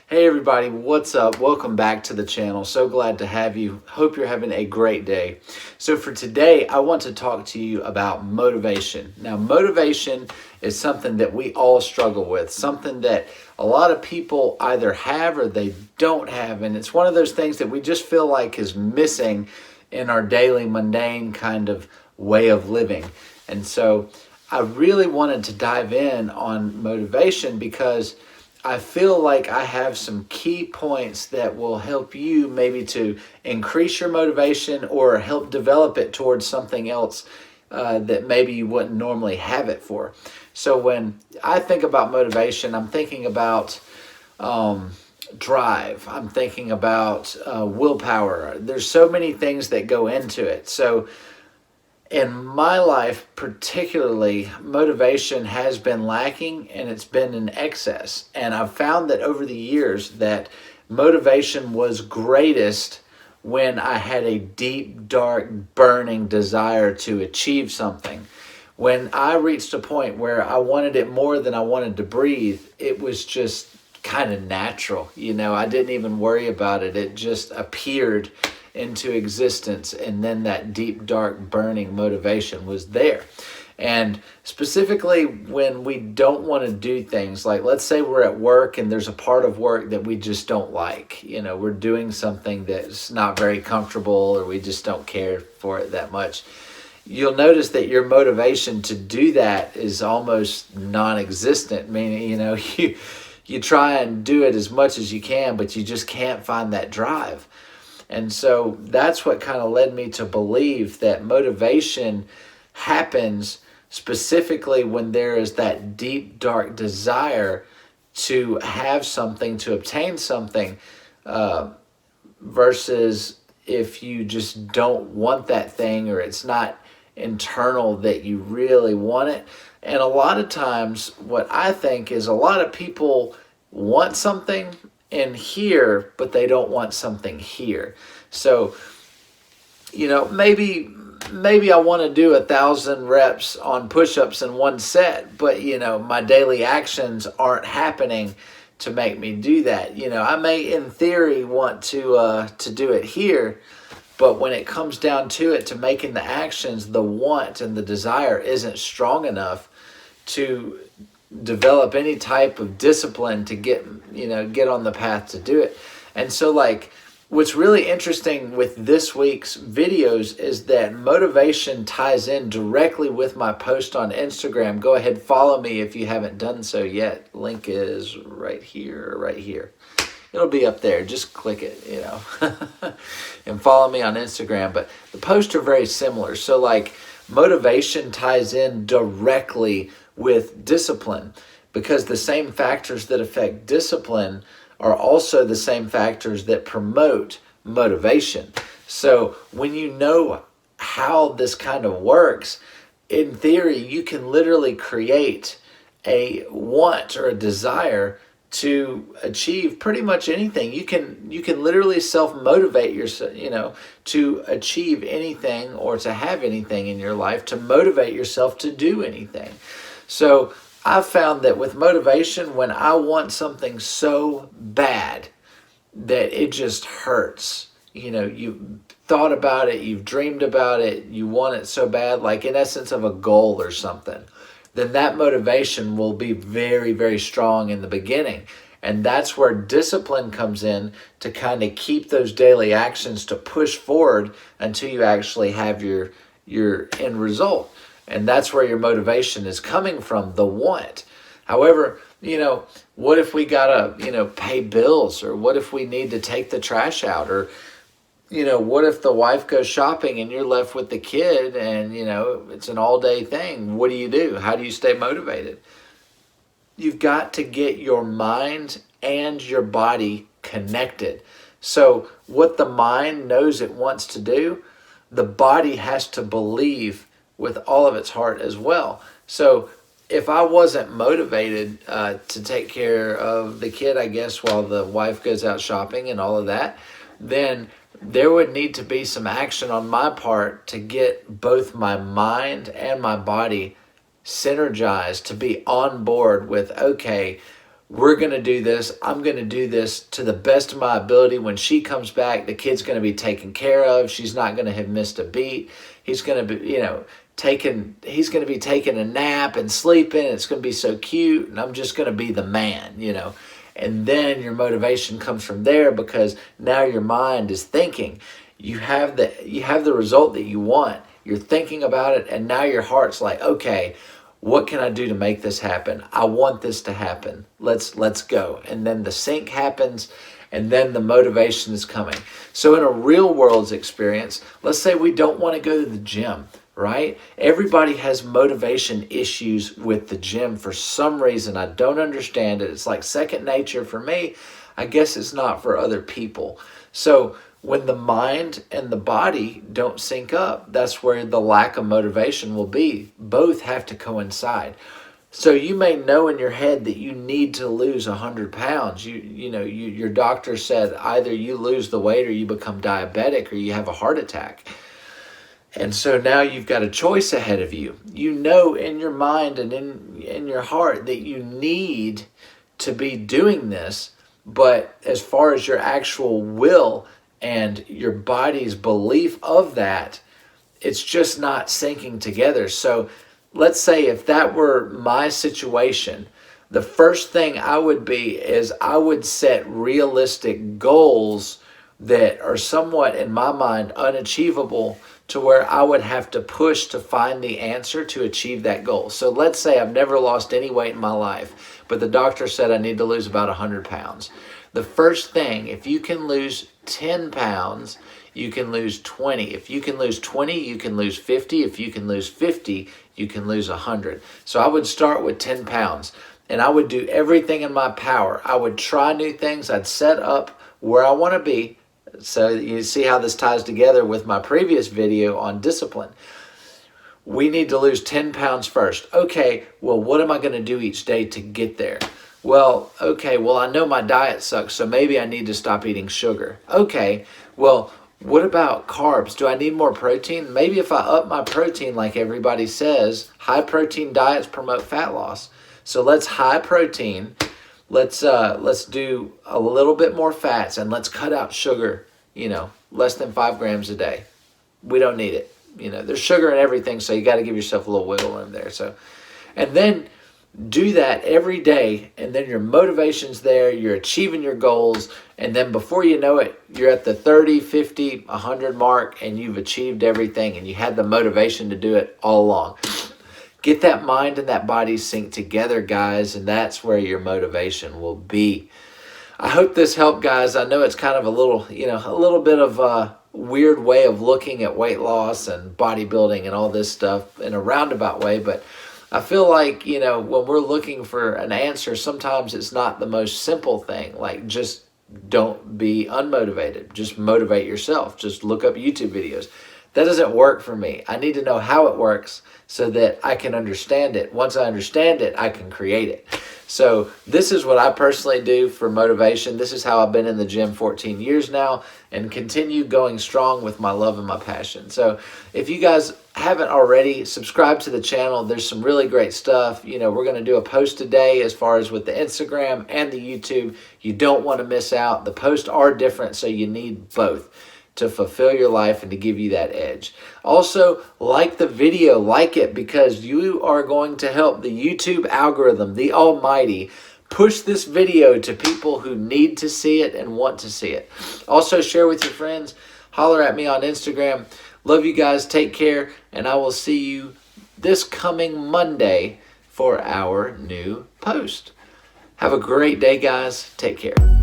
Hey everybody, what's up? Welcome back to the channel. So glad to have you. Hope you're having a great day. So for today, I want to talk to you about motivation. Now, motivation is something that we all struggle with, something that a lot of people either have or they don't have. And it's one of those things that we just feel like is missing in our daily mundane kind of way of living. And so I really wanted to dive in on motivation because I feel like I have some key points that will help you maybe to increase your motivation or help develop it towards something else that maybe you wouldn't normally have it for. So when I think about motivation, I'm thinking about drive. I'm thinking about willpower. There's so many things that go into it. So in my life, particularly, motivation has been lacking and it's been in excess. And I've found that over the years that motivation was greatest when I had a deep, dark, burning desire to achieve something. When I reached a point where I wanted it more than I wanted to breathe, it was just kind of natural. I didn't even worry about it. It just appeared into existence, and then that deep, dark, burning motivation was there. And specifically when we don't want to do things, like let's say we're at work and there's a part of work that we just don't like. We're doing something that's not very comfortable or we just don't care for it that much. You'll notice that your motivation to do that is almost non-existent, meaning, you try and do it as much as you can, but you just can't find that drive. And so that's what kind of led me to believe that motivation happens specifically when there is that deep, dark desire to have something, to obtain something, versus if you just don't want that thing or it's not internal that you really want it. And a lot of times what I think is a lot of people want something in here, but they don't want something here. So, maybe I want to do 1,000 reps on push-ups in one set, but my daily actions aren't happening to make me do that. I may in theory want to do it here, but when it comes down to it, to making the actions, the want and the desire isn't strong enough to develop any type of discipline to get on the path to do it. And so what's really interesting with this week's videos is that motivation ties in directly with my post on Instagram. Go ahead, follow me if you haven't done so yet. Link is right here, right here. It'll be up there. Just click it, and follow me on Instagram. But the posts are very similar. So motivation ties in directly with discipline, because the same factors that affect discipline are also the same factors that promote motivation. So when you know how this kind of works, in theory, you can literally create a want or a desire to achieve pretty much anything. You can literally self-motivate yourself, to achieve anything or to have anything in your life, to motivate yourself to do anything. So I've found that with motivation, when I want something so bad that it just hurts, you thought about it, you've dreamed about it, you want it so bad, like in essence of a goal or something, then that motivation will be very, very strong in the beginning. And that's where discipline comes in to kind of keep those daily actions to push forward until you actually have your end result. And that's where your motivation is coming from, the want. However, what if we gotta, pay bills, or what if we need to take the trash out, or, what if the wife goes shopping and you're left with the kid and, it's an all-day thing? What do? How do you stay motivated? You've got to get your mind and your body connected. So what the mind knows it wants to do, the body has to believe with all of its heart as well. So if I wasn't motivated to take care of the kid, I guess, while the wife goes out shopping and all of that, then there would need to be some action on my part to get both my mind and my body synergized, to be on board with, okay, we're going to do this. I'm going to do this to the best of my ability. When she comes back, the kid's going to be taken care of. She's not going to have missed a beat. He's going to be, he's going to be taking a nap and sleeping. It's going to be so cute. And I'm just going to be the man, And then your motivation comes from there, because now your mind is thinking. You have the result that you want. You're thinking about it, and now your heart's like, okay, what can I do to make this happen? I want this to happen. Let's go. And then the sync happens, and then the motivation is coming. So in a real world's experience, let's say we don't want to go to the gym, right? Everybody has motivation issues with the gym for some reason. I don't understand it. It's like second nature for me. I guess it's not for other people. So when the mind and the body don't sync up, that's where the lack of motivation will be. Both have to coincide. So you may know in your head that you need to lose 100 pounds. Your doctor said either you lose the weight or you become diabetic or you have a heart attack. And so now you've got a choice ahead of you. You know in your mind and in your heart that you need to be doing this, but as far as your actual will and your body's belief of that, it's just not syncing together. So let's say if that were my situation, the first thing I would be is I would set realistic goals that are somewhat, in my mind, unachievable, to where I would have to push to find the answer to achieve that goal. So let's say I've never lost any weight in my life, but the doctor said I need to lose about 100 pounds. The first thing, if you can lose 10 pounds, you can lose 20. If you can lose 20, you can lose 50. If you can lose 50, you can lose 100. So I would start with 10 pounds, and I would do everything in my power. I would try new things. I'd set up where I want to be. So you see how this ties together with my previous video on discipline. We need to lose 10 pounds first. Okay, well, what am I going to do each day to get there? Well, okay, I know my diet sucks, so maybe I need to stop eating sugar. Okay, well, what about carbs? Do I need more protein? Maybe if I up my protein like everybody says, high protein diets promote fat loss. So let's high protein. Let's do a little bit more fats, and let's cut out sugar, less than 5 grams a day. We don't need it. There's sugar in everything, so you got to give yourself a little wiggle room there. So, and then do that every day, and then your motivation's there, you're achieving your goals, and then before you know it, you're at the 30, 50, 100 mark, and you've achieved everything, and you had the motivation to do it all along. Get that mind and that body synced together, guys, and that's where your motivation will be. I hope this helped, guys. I know it's kind of a little bit of a weird way of looking at weight loss and bodybuilding and all this stuff in a roundabout way, but I feel like, when we're looking for an answer, sometimes it's not the most simple thing. Like, just don't be unmotivated. Just motivate yourself. Just look up YouTube videos. That doesn't work for me. I need to know how it works so that I can understand it. Once I understand it, I can create it. So this is what I personally do for motivation. This is how I've been in the gym 14 years now and continue going strong with my love and my passion. So if you guys haven't already, subscribe to the channel. There's some really great stuff. We're going to do a post today as far as with the Instagram and the YouTube. You don't want to miss out. The posts are different, so you need both to fulfill your life and to give you that edge. Also, like the video, like it, because you are going to help the YouTube algorithm, the almighty, push this video to people who need to see it and want to see it. Also, share with your friends. Holler at me on Instagram. Love you guys. Take care. And I will see you this coming Monday for our new post. Have a great day, guys. Take care.